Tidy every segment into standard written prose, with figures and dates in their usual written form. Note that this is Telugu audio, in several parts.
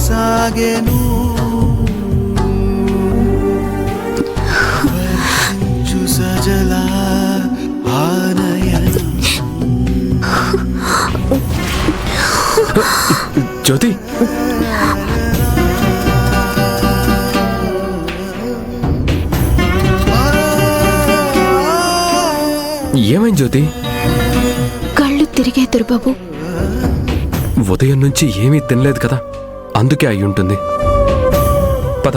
సాగెను వర్షించు సజల ఆనయనం. జ్యోతి, ఏమైంది జ్యోతి? కళ్ళు తిరిగే దుర్బాబు. ఉదయం నుంచి ఏమీ తినలేదు కదా, అందుకే అయి ఉంటుంది. పద,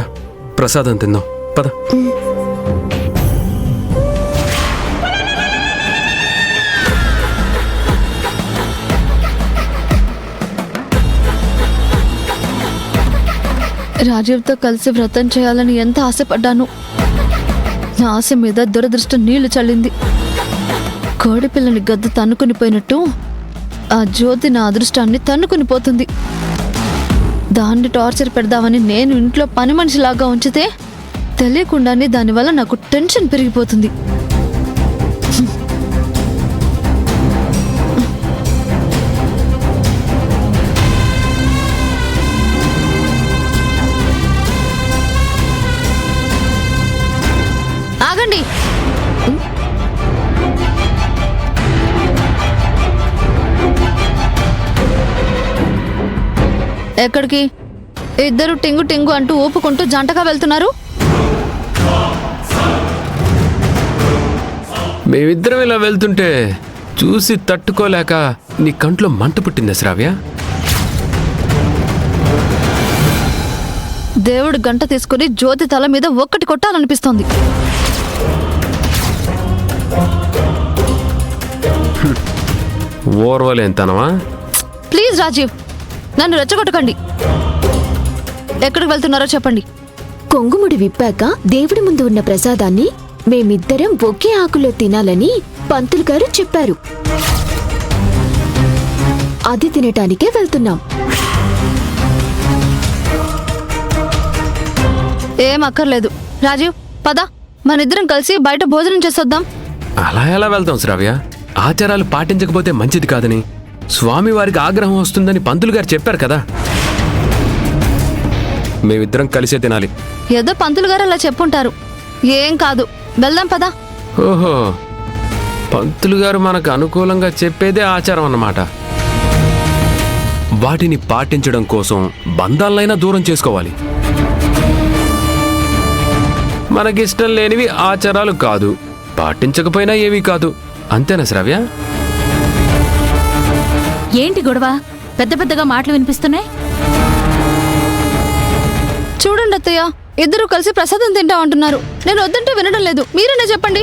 ప్రసాదం తిందాం. పద. రాజీవ్తో కలిసి వ్రతం చేయాలని ఎంత ఆశపడ్డాను. నా ఆశ మీద దురదృష్టం నీళ్లు చల్లింది. కోడిపిల్లని గద్ద తన్నుకుని పోయినట్టు ఆ జ్యోతి నా అదృష్టాన్ని తన్నుకుని పోతుంది. దాన్ని టార్చర్ పెడదామని నేను ఇంట్లో పని మనిషిలాగా ఉంచితే తెలియకుండానే దానివల్ల నాకు టెన్షన్ పెరిగిపోతుంది. ఆగండి. ఎక్కడికి? ఇద్దరు టింగు టింగు అంటూ ఊపుకుంటూ జంటగా వెళ్తున్నారు. మేమిద్దరం ఇలా వెళ్తుంటే చూసి తట్టుకోలేక నీ కంట్లో మంట పుట్టిందా శ్రావ్య? దేవుడు గంట తీసుకుని జ్యోతి తల మీద ఒక్కటి కొట్టాలనిపిస్తోంది. ఓర్వలేంతనవా? ప్లీజ్ రాజీవ్, నన్ను రెచ్చగొట్టకండి. ఎక్కడికి వెళ్తున్నారో చెప్పండి. కొంగుముడి విప్పాక దేవుడి ముందు ఉన్న ప్రసాదాన్ని మేమిద్దరం ఒకే ఆకులో తినాలని పంతులు గారు చెప్పారు. అది తినటానికే వెళ్తున్నాం. ఏం అక్కర్లేదు రాజీవ్, పద మనిద్దరం కలిసి బయట భోజనం చేసొద్దాం. అలా ఎలా వెళ్తాం శ్రావ్య? ఆచారాలు పాటించకపోతే మంచిది కాదని, స్వామివారికి ఆగ్రహం వస్తుందని పంతులు గారు చెప్పారు కదా. మేమిద్దరం కలిసే తినాలి. ఏదో పంతులు గారు అలా చెప్పుంటారు. ఏం కాదు, వెళ్దాం పద. ఓహో, పంతులు గారు మనకు అనుకూలంగా చెప్పేదే ఆచారం అన్నమాట. వాటిని పాటించడం కోసం బంధాలైనా దూరం చేసుకోవాలి. మనకిష్టం లేనివి ఆచారాలు కాదు, పాటించకపోయినా ఏమీ కాదు. అంతేనా శ్రావ్య? ఏంటి గొడవ? పెద్ద పెద్దగా మాటలు వినిపిస్తున్నాయి. చూడండి అత్తయ్య, ఇద్దరు కలిసి ప్రసాదం తింటామంటున్నారు. నేను వద్దంటే వినడం లేదు. మీరేనా చెప్పండి.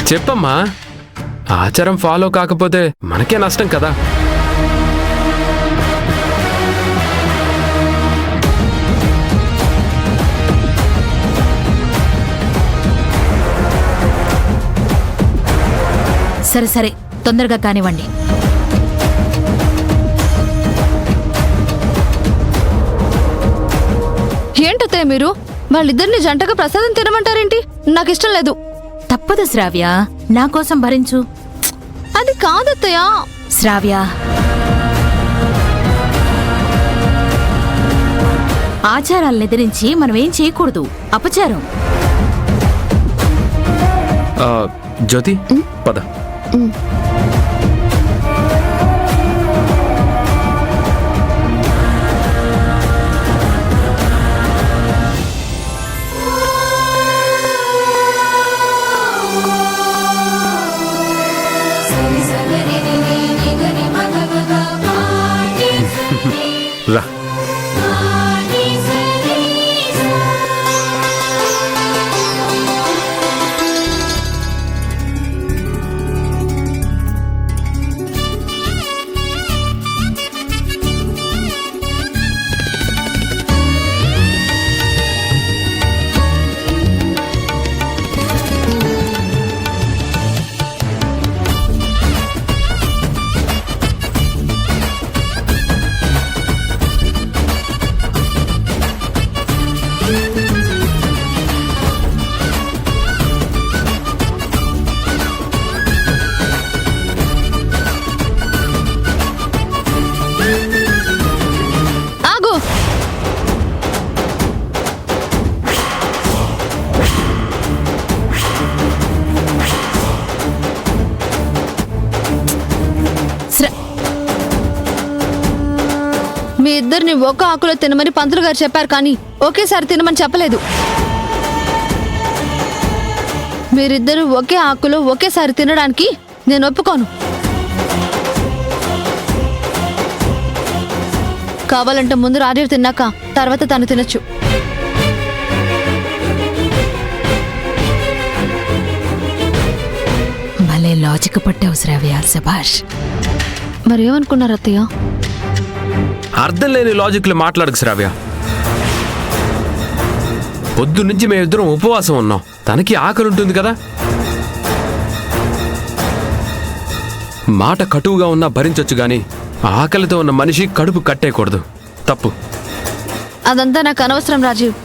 చెప్పమ్మా, ఆచారం ఫాలో కాకపోతే మనకే నష్టం కదా. సరే సరే, తొందరగా కానివ్వండి. ఏంటత్తయ్య మీరు వాళ్ళిద్దరిని జంటగా ప్రసాదం తినమంటారేంటి? నాకు ఇష్టం లేదు. తప్పదు శ్రావ్య, నా కోసం భరించు. అది కాదత్తయ్య. శ్రావ్య, ఆచారాలను ఎదిరించి మనం ఏం చేయకూడదు. అపచారం. జ్యోతి, పద. రా. ఒక ఆకులో తినమని పంతులు గారు చెప్పారు, కానీ ఒకేసారి తినమని చెప్పలేదు. మీరిద్దరూ ఒకే ఆకులో ఒకేసారి తినడానికి నేను ఒప్పుకోను. కావాలంటే ముందు రాజీవ్ తిన్నాక తర్వాత తను తినొచ్చు. భలే లాజిక్ పట్టావు శ్రావ్య, శభాష్. మరేమనుకున్నారు అత్తయ్య? అర్థం లేని లాజిక్లు మాట్లాడకు శ్రావ్య. పొద్దు నుంచి మేమిద్దరం ఉపవాసం ఉన్నాం, తనకి ఆకలి ఉంటుంది కదా. మాట కటువుగా ఉన్నా భరించొచ్చు గాని ఆకలితో ఉన్న మనిషి కడుపు కట్టేయకూడదు, తప్పు. అదంతా నాకు అనవసరం రాజీవ్.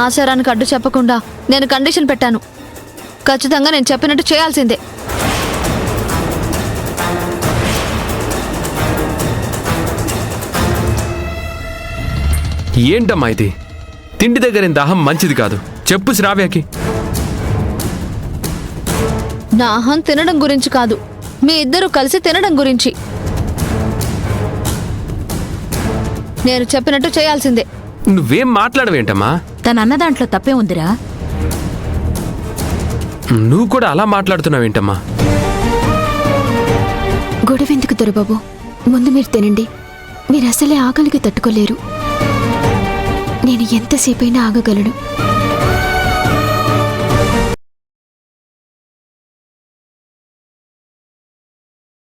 ఆచారానికి అడ్డు చెప్పకుండా నేను కండిషన్ పెట్టాను. ఖచ్చితంగా నేను చెప్పినట్టు చేయాల్సిందే. ఏంటమ్మా ఇది? తిండి దగ్గర దాహం మంచిది కాదు, చెప్పు శ్రావ్యకి. నా అహం తినడం గురించి కాదు, మీ ఇద్దరు కలిసి తినడం గురించి. నేను చెప్పినట్టు చేయాల్సిందే. నువ్వేం మాట్లాడవేంటమ్మా? తన అన్న దాంట్లో తప్పే ఉందిరా. నువ్వు కూడా అలా మాట్లాడుతున్నావేంటమ్మా? గొడవెందుకు దొరబాబు, ముందు మీరు తినండి. మీరు అసలే ఆకలికి తట్టుకోలేరు. నేను ఎంతసేపైనా ఆగగలను.